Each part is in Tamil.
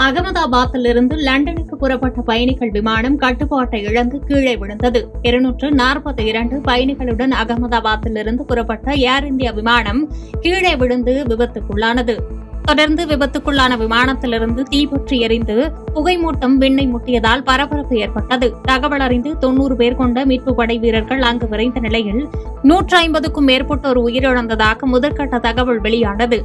அகமதாபாத்திலிருந்து லண்டனுக்கு புறப்பட்ட பயணிகள் விமானம் கட்டுப்பாட்டை இழந்து கீழே விழுந்தது. 242 பயணிகளுடன் அகமதாபாத்திலிருந்து புறப்பட்ட ஏர் இந்தியா விமானம் கீழே விழுந்து விபத்துக்குள்ளானது. தொடர்ந்து விபத்துக்குள்ளான விமானத்திலிருந்து தீப்பற்றி எரிந்து புகைமூட்டம் விண்ணை முட்டியதால் பரபரப்பு ஏற்பட்டது. தகவல் அறிந்து 90 பேர் கொண்ட மீட்பு படை வீரர்கள் அங்கு விரைந்த நிலையில் 150க்கும் மேற்பட்டோர் உயிரிழந்ததாக முதற்கட்ட தகவல் வெளியானது.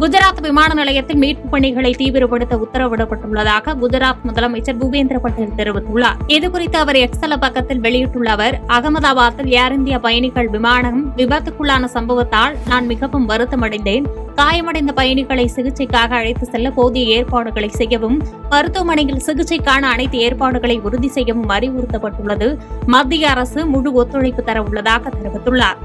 குஜராத் விமான நிலையத்தில் மீட்பு பணிகளை தீவிரப்படுத்த உத்தரவிடப்பட்டுள்ளதாக குஜராத் முதலமைச்சர் பூபேந்திர பட்டேல் தெரிவித்துள்ளார். இதுகுறித்து அவர் எக்ஸ் பக்கத்தில் வெளியிட்டுள்ள அவர், அகமதாபாத்தில் ஏர் இந்தியா பயணிகள் விமானம் விபத்துக்குள்ளான சம்பவத்தால் நான் மிகவும் வருத்தமடைந்தேன். காயமடைந்த பயணிகளை சிகிச்சைக்காக அழைத்து செல்ல போதிய ஏற்பாடுகளை செய்யவும், மருத்துவமனையில் சிகிச்சைக்கான அனைத்து ஏற்பாடுகளை உறுதி செய்யவும் அறிவுறுத்தப்பட்டுள்ளது. மத்திய அரசு முழு ஒத்துழைப்பு தர உள்ளதாக தெரிவித்துள்ளார்.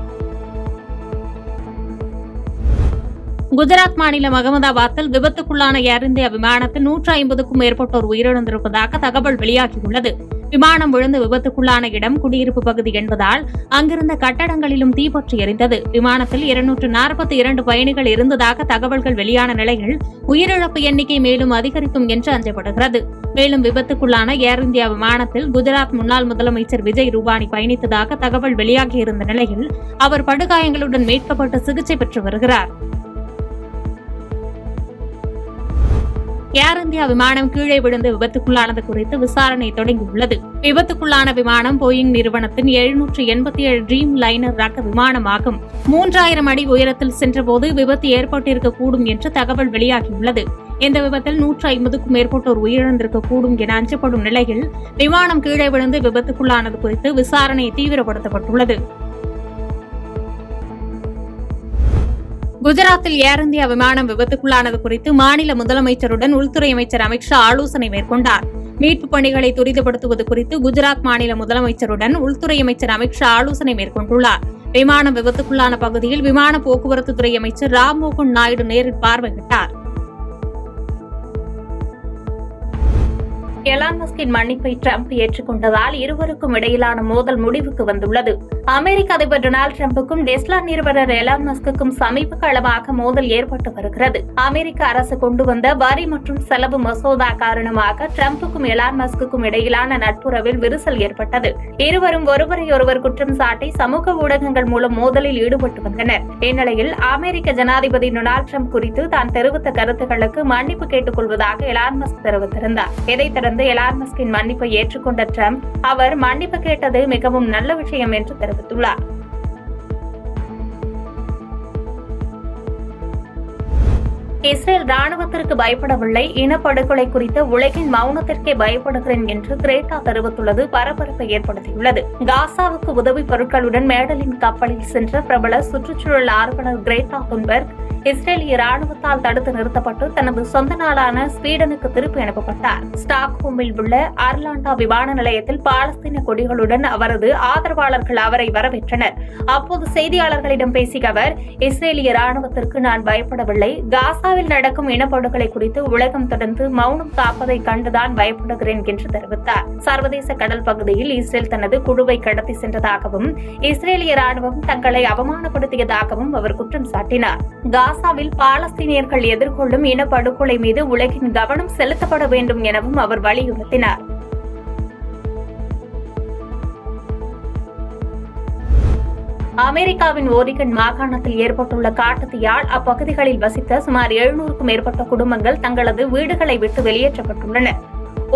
குஜராத் மாநிலம் அகமதாபாத்தில் விபத்துக்குள்ளான ஏர் இந்தியா விமானத்தில் 150க்கும் மேற்பட்டோர் உயிரிழந்திருப்பதாக தகவல் வெளியாகியுள்ளது. விமானம் விழுந்து விபத்துக்குள்ளான இடம் குடியிருப்பு பகுதி என்பதால் அங்கிருந்த கட்டடங்களிலும் தீப்பற்றி எரிந்தது. விமானத்தில் 242 பயணிகள் இருந்ததாக தகவல்கள் வெளியான நிலையில் உயிரிழப்பு எண்ணிக்கை மேலும் அதிகரிக்கும் என்று அஞ்சப்படுகிறது. மேலும் விபத்துக்குள்ளான ஏர் இந்தியா விமானத்தில் குஜராத் முன்னாள் முதலமைச்சர் விஜய் ரூபானி பயணித்ததாக தகவல் வெளியாகியிருந்த நிலையில் அவர் படுகாயங்களுடன் மீட்கப்பட்டு சிகிச்சை பெற்று வருகிறார். ஏர் இந்தியா விமானம் கீழே விழுந்து விபத்துக்குள்ளானது குறித்து விசாரணை தொடங்கியுள்ளது. விபத்துக்குள்ளான விமானம் போயிங் நிறுவனத்தின் 787 ட்ரீம் லைனர் ரக விமானமாகும். 3000 அடி உயரத்தில் சென்றபோது விபத்து ஏற்பட்டிருக்கக்கூடும் என்று தகவல் வெளியாகியுள்ளது. இந்த விபத்தில் 150க்கும் மேற்பட்டோர் உயிரிழந்திருக்கக்கூடும் என அஞ்சப்படும் நிலையில் விமானம் கீழே விழுந்து விபத்துக்குள்ளானது குறித்து விசாரணை தீவிரப்படுத்தப்பட்டுள்ளது. குஜராத்தில் ஏர் இந்தியா விமானம் விபத்துக்குள்ளானது குறித்து மாநில முதலமைச்சருடன் உள்துறை அமைச்சர் அமித் ஷா ஆலோசனை மேற்கொண்டார். மீட்புப் பணிகளை துரிதப்படுத்துவது குறித்து குஜராத் மாநில முதலமைச்சருடன் உள்துறை அமைச்சர் அமித் ஷா ஆலோசனை மேற்கொண்டுள்ளார். விமானம் விபத்துக்குள்ளான பகுதியில் விமான போக்குவரத்துத்துறை அமைச்சர் ராம்மோகன் நாயுடு நேரில் பார்வையிட்டார். எலான் மஸ்கின் மன்னிப்பை ட்ரம்ப் ஏற்றுக்கொண்டதால் இருவருக்கும் இடையிலான மோதல் முடிவுக்கு வந்துள்ளது. அமெரிக்க அதிபர் டொனால்டு டிரம்புக்கும் டெஸ்லா நிறுவனர் எலான் மஸ்குக்கும் சமீப காலமாக மோதல் ஏற்பட்டு வருகிறது. அமெரிக்க அரசு கொண்டு வந்த வரி மற்றும் செலவு மசோதா காரணமாக டிரம்புக்கும் எலான் மஸ்குக்கும் இடையிலான நட்புறவில் விரிசல் ஏற்பட்டது. இருவரும் ஒருவரையொருவர் குற்றம் சாட்டி சமூக ஊடகங்கள் மூலம் மோதலில் ஈடுபட்டு வந்தனர். இந்நிலையில் அமெரிக்க ஜனாதிபதி டொனால்டு டிரம்ப் குறித்து தான் தெரிவித்த கருத்துக்களுக்கு மன்னிப்பு கேட்டுக் கொள்வதாக எலான் மஸ்க் தெரிவித்திருந்தார். இதைத் தொடர்ந்து எலான் மஸ்கின் மன்னிப்பை ஏற்றுக்கொண்ட டிரம்ப் அவர் மன்னிப்பு கேட்டது மிகவும் நல்ல விஷயம் என்று தெரிவித்துள்ளார். இஸ்ரேல் ராணுவத்திற்கு பயப்படவில்லை, இனப்படுகொலை குறித்த உலகின் மௌனத்திற்கே பயப்படுகிறேன் என்று கிரேட்டா தெரிவித்துள்ளது பரபரப்பை ஏற்படுத்தியுள்ளது. காசாவுக்கு உதவி பொருட்களுடன் மேடலின் கப்பலில் சென்ற பிரபல சுற்றுச்சூழல் ஆர்வலர் கிரேட்டா துன்பர்க் இஸ்ரேலிய ராணுவத்தால் தடுத்து நிறுத்தப்பட்டு தனது சொந்த நாடான ஸ்வீடனுக்கு திருப்பி அனுப்பப்பட்டார். ஸ்டாக்ஹோமில் உள்ள அர்லாண்டா விமான நிலையத்தில் பாலஸ்தீன கொடிகளுடன் அவரது ஆதரவாளர்கள் அவரை வரவேற்றனர். அப்போது செய்தியாளர்களிடம் பேசிய அவர், இஸ்ரேலிய ராணுவத்திற்கு நான் பயப்படவில்லை, காசாவில் நடக்கும் இனப்படுகொலை குறித்து உலகம் தொடர்ந்து மௌனம் காப்பதை கண்டுதான் பயப்படுகிறேன் என்று தெரிவித்தார். சர்வதேச கடல் பகுதியில் இஸ்ரேல் தனது குழுவை கடத்தி சென்றதாகவும் இஸ்ரேலிய ராணுவம் தங்களை அவமானப்படுத்தியதாகவும் அவர் குற்றம் சாட்டினார். காசாவில் பாலஸ்தீனியர்கள் எதிர்கொள்ளும் இனப்படுகொலை மீது உலகின் கவனம் செலுத்தப்பட வேண்டும் எனவும் அவர் வலியுறுத்தினார். அமெரிக்காவின் ஓரிகன் மாகாணத்தில் ஏற்பட்டுள்ள காட்டுத்தீயால் அப்பகுதிகளில் வசித்த சுமார் 700க்கும் மேற்பட்ட குடும்பங்கள் தங்களது வீடுகளை விட்டு வெளியேற்றப்பட்டுள்ளன.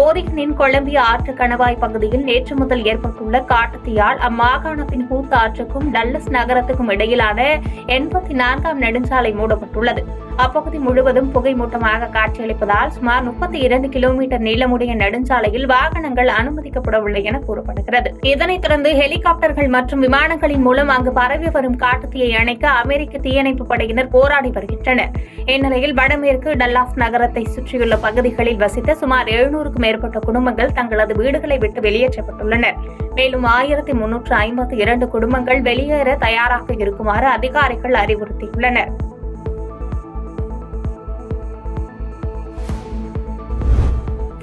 ஓரிகனின் கொலம்பியா ஆற்று கணவாய் பகுதியில் நேற்று முதல் ஏற்பட்டுள்ள காட்டுத்தீயால் அம்மாகாணத்தின் ஹூத் ஆற்றுக்கும் டல்லஸ் நகரத்துக்கும் இடையிலான 84ஆம் நெடுஞ்சாலை மூடப்பட்டுள்ளது. அப்பகுதி முழுவதும் புகைமூட்டமாக காட்சியளிப்பதால் சுமார் 32 கிலோமீட்டர் நீளமுடைய நெடுஞ்சாலையில் வாகனங்கள் அனுமதிக்கப்படவில்லை என கூறப்படுகிறது. இதனைத் தொடர்ந்து ஹெலிகாப்டர்கள் மற்றும் விமானங்களின் மூலம் அங்கு பரவி வரும் காட்டுத்தீயை அணைக்க அமெரிக்க தீயணைப்பு படையினர் போராடி வருகின்றனர். இந்நிலையில் வடமேற்கு டல்லாஸ் நகரத்தை சுற்றியுள்ள பகுதிகளில் வசித்த சுமார் 700க்கும் மேற்பட்ட குடும்பங்கள் தங்களது வீடுகளை விட்டு வெளியேற்றப்பட்டுள்ளனர். மேலும் 1352 குடும்பங்கள் வெளியேற தயாராக இருக்குமாறு அதிகாரிகள் அறிவுறுத்தியுள்ளனர்.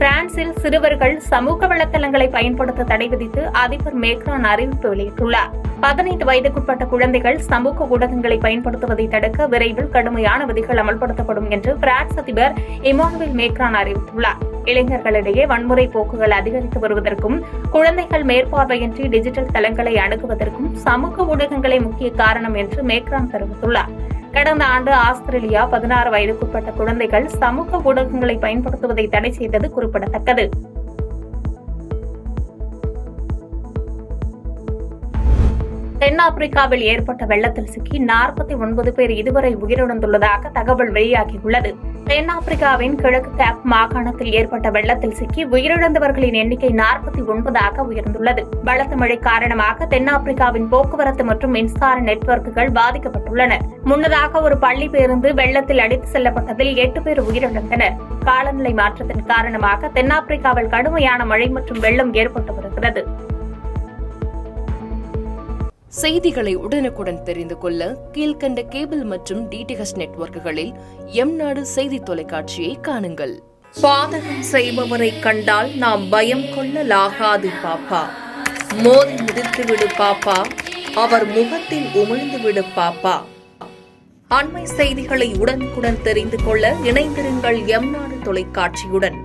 பிரான்சில் சிறுவர்கள் சமூக வலைதளங்களை பயன்படுத்த தடை விதித்து அதிபர் மேக்ரான் அறிவிப்பு வெளியிட்டுள்ளார். 18 வயதுக்குட்பட்ட குழந்தைகள் சமூக ஊடகங்களை பயன்படுத்துவதை தடுக்க விரைவில் கடுமையான விதிகள் அமல்படுத்தப்படும் என்று பிரான்ஸ் அதிபர் இமானுவேல் மேக்ரான் அறிவித்துள்ளார். இளைஞர்களிடையே வன்முறை போக்குகள் அதிகரித்து வருவதற்கும் குழந்தைகள் மேற்பார்வையின்றி டிஜிட்டல் தளங்களை அணுகுவதற்கும் சமூக ஊடகங்களே முக்கிய காரணம் என்று மேக்ரான் தெரிவித்துள்ளார். கடந்த ஆண்டு ஆஸ்திரேலியா 16 வயதுக்குட்பட்ட குழந்தைகள் சமூக ஊடகங்களை பயன்படுத்துவதை தடை செய்தது குறிப்பிடத்தக்கது. தென்னாப்பிரிக்காவில் ஏற்பட்ட வெள்ளத்தில் சிக்கி 49 பேர் இதுவரை உயிரிழந்துள்ளதாக தகவல் வெளியாகியுள்ளது. தென்னாப்பிரிக்காவின் கிழக்கு கேப் மாகாணத்தில் ஏற்பட்ட வெள்ளத்தில் சிக்கி உயிரிழந்தவர்களின் எண்ணிக்கை 49ஆக உயர்ந்துள்ளது. பலத்த மழை காரணமாக தென்னாப்பிரிக்காவின் போக்குவரத்து மற்றும் மின்சார நெட்வொர்க்குகள் பாதிக்கப்பட்டுள்ளன. முன்னதாக ஒரு பள்ளி பேருந்து வெள்ளத்தில் அடித்து செல்லப்பட்டதில் 8 பேர் உயிரிழந்தனர். காலநிலை மாற்றத்தின் காரணமாக தென்னாப்பிரிக்காவில் கடுமையான மழை மற்றும் வெள்ளம் ஏற்பட்டு வருகிறது. செய்திகளை உடனுக்குடன் தெரிந்து கொள்ள கீழ்கண்ட கேபிள் மற்றும் டிடிஎச் நெட்வொர்க்குகளில் எம்நாடு செய்தி தொலைக்காட்சியை காணுங்கள். பாதகம் செய்பவரை கண்டால் நாம் பயம் கொள்ளலாகாது பாப்பா. மோதி மிதித்துவிடு பாப்பா, அவர் முகத்தில் உமிழ்ந்துவிடு பாப்பா. அண்மை செய்திகளை உடனுக்குடன் தெரிந்து கொள்ள இணைந்திருங்கள் எம்நாடு தொலைக்காட்சியுடன்.